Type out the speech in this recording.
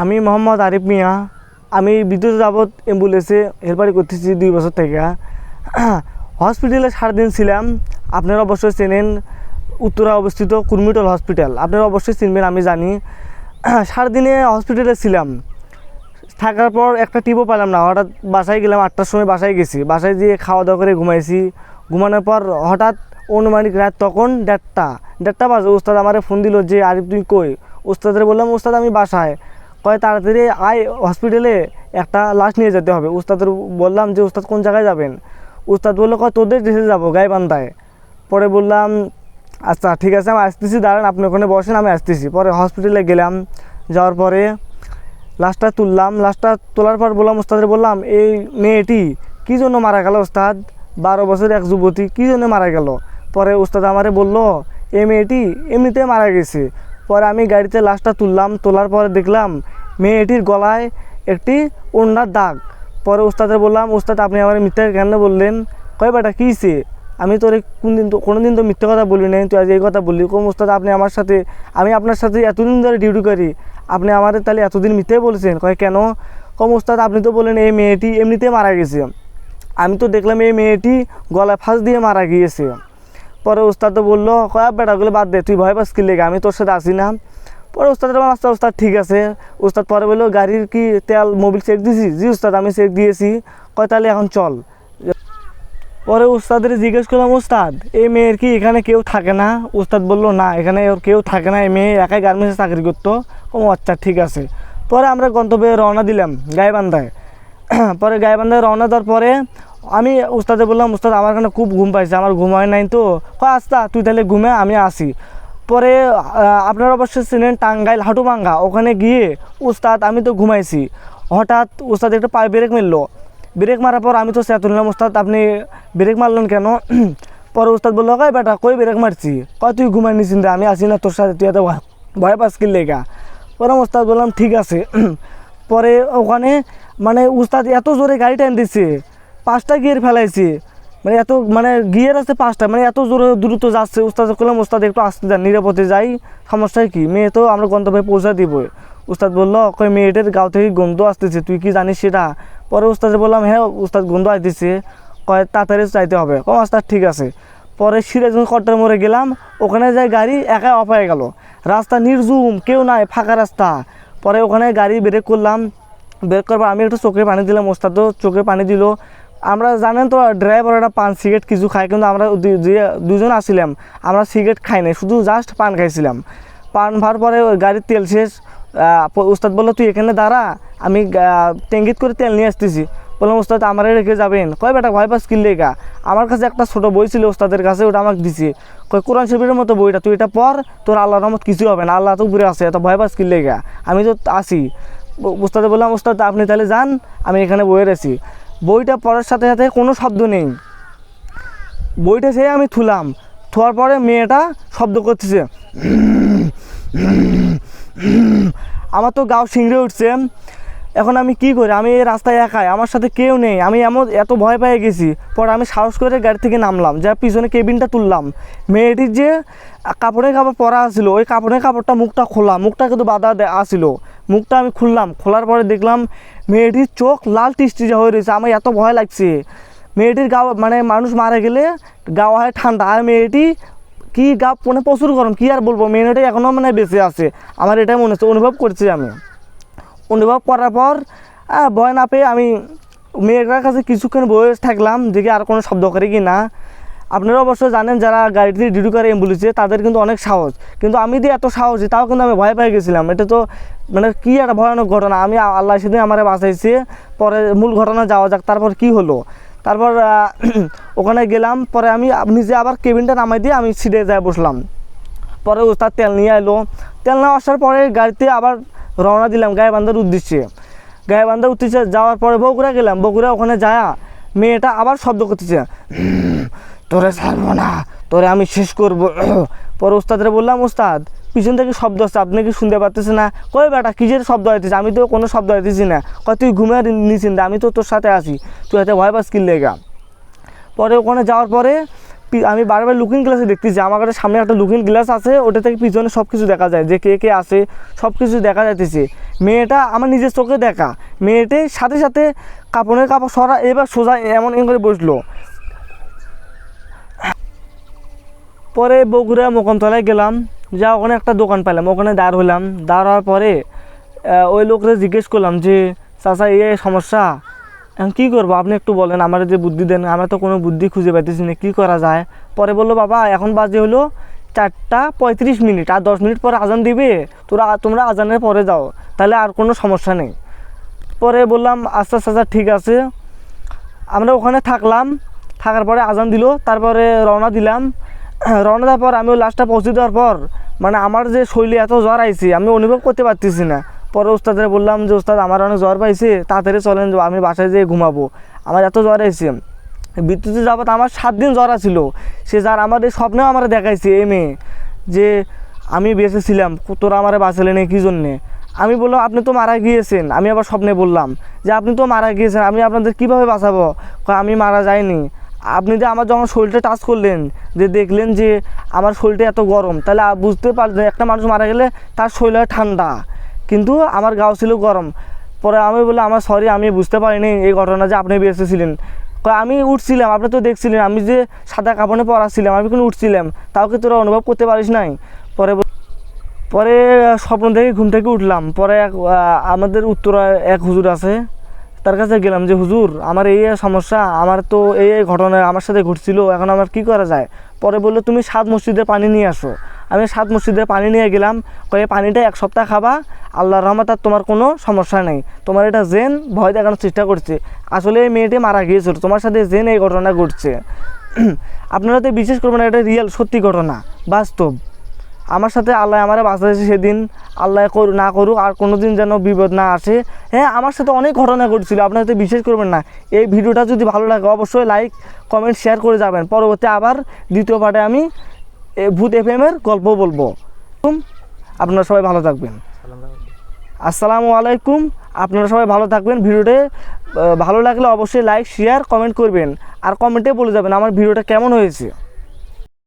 আমি মোহাম্মদ আরিফ মিয়া। আমি বিদ্যুৎ যাবৎ অ্যাম্বুলেন্সে হেল্পারি করতেছি 2 বছর থেকে। হসপিটালে 7 দিন ছিলাম। আপনারা অবশ্যই চেনেন, উত্তরা অবস্থিত কুর্মিটল হসপিটাল, আপনারা অবশ্যই চিনবেন, আমি জানি। 7 দিনে হসপিটালে ছিলাম। থাকার পর একটা টিপও পেলাম না। হঠাৎ বাসায় গেলাম, 8টার সময় বাসায় গেছি। বাসায় গিয়ে খাওয়া দাওয়া করে ঘুমাইছি। ঘুমানোর পর হঠাৎ অনুমানিক রাত তখন 1:30 বাজে ওস্তাদ আমারে ফোন দিল যে আরিফ তুই কই? ওস্তাদের বললাম ওস্তাদ আমি বাসায়। কয় তাড়াতাড়ি আয় হসপিটালে, একটা লাশ নিয়ে যেতে হবে। ওস্তাদের বললাম যে ওস্তাদ কোন জায়গায় যাবেন? ওস্তাদ বললো কয় তোদের দেশে যাবো, গাইবান্ধায়। পরে বললাম আচ্ছা ঠিক আছে, আমি আসতেছি, দাঁড়ান আপনি ওখানে বসেন, আমি আসতেছি। পরে হসপিটালে গেলাম। যাওয়ার পরে লাশটা তুললাম। লাশটা তোলার পর বললাম ওস্তাদের বললাম এই মেয়েটি কী জন্য মারা গেল ওস্তাদ? 12 বছরের এক যুবতী কী জন্য মারা গেল? পরে ওস্তাদ আমারে বললো এই মেয়েটি এমনিতে মারা গেছে। পরে আমি গাড়িতে লাশটা তুললাম। তোলার পরে দেখলাম মেয়েটির গলায় একটি ওড়নার দাগ। পরে ওস্তাদের বললাম ওস্তাদ আপনি আমার মিথ্যা কেন বললেন? কয় বেটা কী হয়েছে? আমি তোর কোনো দিন তো মিথ্যে কথা বলি নাই, তুই আজ এই কথা বললি। কম ওস্তাদ আপনি আমার সাথে, আমি আপনার সাথে এতদিন ধরে ডিউটি করি, আপনি আমাদের তাহলে এতদিন মিথ্যে বলছেন? কয় কেন? কম ওস্তাদ আপনি তো বললেন এই মেয়েটি এমনিতে মারা গেছে, আমি তো দেখলাম এই মেয়েটি গলায় ফাঁস দিয়ে মারা গিয়েছে। পরে ওস্তাদ তো বললো কয় বেটাগুলো বাদ দে, তুই ভয় পাস কি লেগে, আমি তোর সাথে আসি না। পরে ওস্তাদের আস্তে ওস্তাদ ঠিক আছে। ওস্তাদ পরে বললো গাড়ির কি তেল মোবিল চেক দিয়েছি? জি ওস্তাদ আমি চেক দিয়েছি। কয় তাহলে এখন চল। পরে ওস্তাদের জিজ্ঞেস করলাম ওস্তাদ এই মেয়ের কি এখানে কেউ থাকে না? ওস্তাদ বললো না এখানে ওর কেউ থাকে না, এই মেয়ে একাই গার্মেন্টসে চাকরি করতো। ও আচ্ছা ঠিক আছে। পরে আমরা গন্তব্যে রওনা দিলাম গাইবান্ধায়। পরে গাইবান্ধায় রওনা দেওয়ার পরে আমি ওস্তাদে বললাম ওস্তাদ আমার এখানে খুব ঘুম পাইছে, আমার ঘুম হয় নাই তো। কয় আচ্ছা তুই তাহলে ঘুমে, আমি আসি। পরে আপনারা অবশ্যই চিনেন টাঙ্গাইল হাটুভাঙ্গা, ওখানে গিয়ে ওস্তাদ আমি তো ঘুমাইছি। হঠাৎ ওস্তাদ একটা পায়ে ব্রেক মারলো। ব্রেক মারার পর আমি তো চেতন নিলাম, ওস্তাদ আপনি ব্রেক মারলেন কেন? পরে ওস্তাদ বললো কয় বেটা কই ব্রেক মারছি? কয় তুই ঘুমাই নিছিস রে, আমি আসি না তোর সাথে, তুই এত ভয় পাস কি লেগা? পরে ওস্তাদ বললাম ঠিক আছে। পরে ওখানে মানে ওস্তাদ এত জোরে গাড়ি টান দিচ্ছে, 5টা গিয়ার ফেলাইছে, মানে এত মানে গিয়ার আছে 5টা, মানে এত জোরে দ্রুত যাচ্ছে। ওস্তাদ করলাম ওস্তাদ একটু আসতে যান, নিরাপদে যাই, সমস্যায় কি, মেয়ে তো আমরা গন্তব্যে পৌঁছা দিব। ওস্তাদ বললো কই মেয়েটার গাও থেকে গন্ধ আসতেছে, তুই কি জানিস সেটা? পরে ওস্তাদে বললাম হ্যাঁ ওস্তাদ গন্ধ আসতেছে। কয় তাড়াতাড়ি চাইতে হবে। কম ওস্তাদ ঠিক আছে। পরে সিরাজগঞ্জ কট্টার মোড়ে গেলাম, ওখানে যাই গাড়ি একা অফ হয়ে গেল। রাস্তা নির্জুম, কেউ নাই, ফাঁকা রাস্তা। পরে ওখানে গাড়ি ব্রেক করলাম। ব্রেক করার পর আমি একটু চোখে পানি দিলাম, ওস্তাদও চোখে পানি দিল। আমরা জানেন তো ড্রাইভাররা পান সিগারেট কিছু খায়, কিন্তু আমরা দুজন আসছিলাম, আমরা সিগারেট খাই নাই, শুধু জাস্ট পান খাইছিলাম। পান ভার পরে গাড়ির তেল শেষ। ওস্তাদ বললো তুই এখানে দাঁড়া, আমি ট্যাঙ্কিত করে তেল নিয়ে আসতেছি। বললাম ওস্তাদ আমারে রেখে যাবেন? কয় বেটা ভয় পাস কিনলে গা, আমার কাছে একটা ছোটো বই ছিল ওস্তাদের কাছে, ওটা আমাকে দিছে। কয় কোরআন শরীফের মতো বইটা, তুই এটা পড়, তোর আল্লাহর রহমত কিছু হবে না, আল্লাহ তো উপরে আছে, এত ভয় পাস কিনলে গা, আমি তো আসি। ওস্তাদে বললাম ওস্তাদ আপনি তাহলে যান, আমি এখানে বইয়ে আছি। বইটা পড়ার সাথে সাথে কোনো শব্দ নেই। বইটা সে আমি থুলাম, থোয়ার পরে মেয়েটা শব্দ করতেছে। আমার তো গাও শিংড়ে উঠছে। এখন আমি কি করি, আমি এই রাস্তায় একাই, আমার সাথে কেউ নেই, আমি এত ভয় পেয়ে গেছি। পরে আমি সাহস করে গাড়ি থেকে নামলাম, যা পিছনে কেবিনটা তুললাম। মেয়েটির যে কাপড়ের কাপড় পরা আছিল, ওই কাপড়ের কাপড়টা মুখটা খোলা, মুখটা কিন্তু বাধা আসিল। মুখটা আমি খুললাম, খোলার পরে দেখলাম মেয়েটির চোখ লাল টিসটিজা হয়ে রয়েছে। আমার এত ভয় লাগছে। মেয়েটির গা মানে মানুষ মারা গেলে গা হয় ঠান্ডা, আর মেয়েটি কি গা মানে প্রচুর গরম, কি আর বলবো, মেয়েটি এখনও মানে বেঁচে আছে। আমার এটাই মনে হচ্ছে, অনুভব করছি আমি। অনুভব করার পর ভয় না পেয়ে আমি মেয়েটার কাছে কিছুক্ষণ বসে থাকলাম, দেখি আর কোনো শব্দ করে কি না। আপনারা অবশ্যই জানেন যারা গাড়িতে ডিউটি করে অ্যাম্বুলেন্সে, তাদের কিন্তু অনেক সাহস, কিন্তু আমি দিয়ে এত সাহসী, তাও কিন্তু আমি ভয় পেয়ে গেছিলাম। এটা তো মানে কী একটা ভয়ানক ঘটনা। আমি আল্লাহ সেদিন আমার বাঁচাইছে। পরে মূল ঘটনা যাওয়া যাক, তারপর কি হলো। তারপর ওখানে গেলাম, পরে আমি নিজে আবার কেবিনটা নামাই দিয়ে আমি সিটে যায় বসলাম। পরে ওস্তাদ তেল নিয়ে এলো। তেল না আসার পরে গাড়িতে আবার রওনা দিলাম গাইবান্ধার উদ্দেশ্যে। গাইবান্ধার উদ্দেশ্যে যাওয়ার পরে বগুড়া গেলাম। বগুড়া ওখানে যায় মেয়েটা আবার শব্দ করতেছে, তোরে ছাড়বো না, তোরে আমি শেষ করবো। পরে ওস্তাদরে বললাম ওস্তাদ পিছন থেকে শব্দ হচ্ছে, আপনি কি শুনতে পারতেছে না? কই বেটা কিসের শব্দ হইতেছে? আমি তো কোনো শব্দ হইতেছি না। কয় তুই ঘুমিয়ে নিছিস, আমি তো তোর সাথে আসি, তুই হয়তো ভয় পাস কি লেগা। পরে ওখানে যাওয়ার পরে আমি বারবার লুকিং গ্লাসে দেখতেছি, আমার কাছে সামনে একটা লুকিং গ্লাস আছে, ওটা থেকে পিছনে সব কিছু দেখা যায়, যে কে কে আসে সব কিছু দেখা যাইতেছে। মেয়েটা আমার নিজের চোখে দেখা, মেয়েটার সাথে সাথে কাপড়ের কাপড় সরা এবার সোজা এমন করে বসলো। পরে বগুড়া মোকামতলায় গেলাম, যা ওখানে একটা দোকান পেলাম, ওখানে দাঁড় হলাম। দাঁড় হওয়ার পরে ওই লোকরা জিজ্ঞেস করলাম যে চাচা এই সমস্যা, এখন কী করবো আপনি একটু বলেন, আমার যে বুদ্ধি দেন, আমরা তো কোনো বুদ্ধি খুঁজে পাইতেছি না, কী করা যায়। পরে বললো বাবা এখন বাজে হলো 4টা 35 আর 10 মিনিট পরে আজান দিবে, তোমরা আজানের পরে যাও, তাহলে আর কোনো সমস্যা নেই। পরে বললাম আচ্ছা চাচা ঠিক আছে। আমরা ওখানে থাকলাম, থাকার পরে আজান দিল, তারপরে রওনা দিলাম। রওনা দেওয়ার পর আমি ওই লাস্টটা পৌঁছে দেওয়ার পর মানে আমার যে শরীরে এত জ্বর আইছে আমি অনুভব করতে পারতেছি না। পরে ওস্তাদের বললাম যে ওস্তাদ আমার অনেক জ্বর পাইছে, তাড়াতাড়ি চলেন আমি বাসায় যেয়ে ঘুমাবো, আমার এত জ্বর আইছে। বিদ্যুতে যাবত আমার 7 দিন জ্বর ছিল। সে যার আমার এই স্বপ্নেও আমার দেখাইছে এই মেয়ে যে আমি বেঁচে ছিলাম, তোরা আমার বাঁচালে নেই কী জন্যে। আমি বললাম আপনি তো মারা গিয়েছেন। আমি আবার স্বপ্নে বললাম যে আপনি তো মারা গিয়েছেন, আমি আপনাদের কীভাবে বাঁচাবো। আমি মারা যাইনি, আপনি যে আমার যখন শরীরটা টাচ করলেন, যে দেখলেন যে আমার শরীরটা এত গরম, তাহলে বুঝতে পারলেন একটা মানুষ মারা গেলে তার শরীর হয় ঠান্ডা, কিন্তু আমার গাও ছিল গরম। পরে আমি বললাম আমার সরি, আমি বুঝতে পারিনি এই ঘটনা যে আপনি বেঁচে ছিলেন। আমি উঠছিলাম, আপনি তো দেখছিলেন আমি যে সাদা কাপড়ে পরা ছিলাম, আমি কিন্তু উঠছিলাম, তাও কি তোরা অনুভব করতে পারিস নাই। পরে স্বপ্ন থেকে ঘুম থেকে উঠলাম। পরে আমাদের উত্তরায় এক হুজুর আছে, তার কাছে গেলাম যে হুজুর আমার এই সমস্যা, আমার তো এই ঘটনা আমার সাথে ঘটছিল, এখন আমার কি করা যায়। পরে বললো তুমি 7 মসজিদের পানি নিয়ে আসো। আমি 7 মসজিদের পানি নিয়ে গেলাম, এই পানিটা 1 সপ্তাহ খাবা, আল্লাহর রহমত আর তোমার কোনো সমস্যা নেই। তোমার এটা জেন ভয় দেখানোর চেষ্টা করছে, আসলে এই মেয়েটি মারা গিয়েছিল, তোমার সাথে জেন এই ঘটনা ঘটছে। আপনারা তো বিশেষ করবেন, এটা রিয়েল সত্যি ঘটনা, বাস্তব। আমার সাথে আল্লাহ আমারে বাঁচাইছে সেদিন, আল্লাহ না করুক আর কোনো দিন যেন বিপদ না আসে। হ্যাঁ আমার সাথে অনেক ঘটনা ঘটছিল, আপনারা তো বিশ্বাস করবেন না। এই ভিডিওটা যদি ভালো লাগে অবশ্যই লাইক কমেন্ট শেয়ার করে যাবেন। পরবর্তী আবার দ্বিতীয় পার্টে আমি ভূত এফএমের গল্প বলবো। আপনারা সবাই ভালো থাকবেন। আসসালামু আলাইকুম। আপনারা সবাই ভালো থাকবেন। ভিডিওতে ভালো লাগলে অবশ্যই লাইক শেয়ার কমেন্ট করবেন, আর কমেন্টে বলে যাবেন আমার ভিডিওটা কেমন হয়েছে।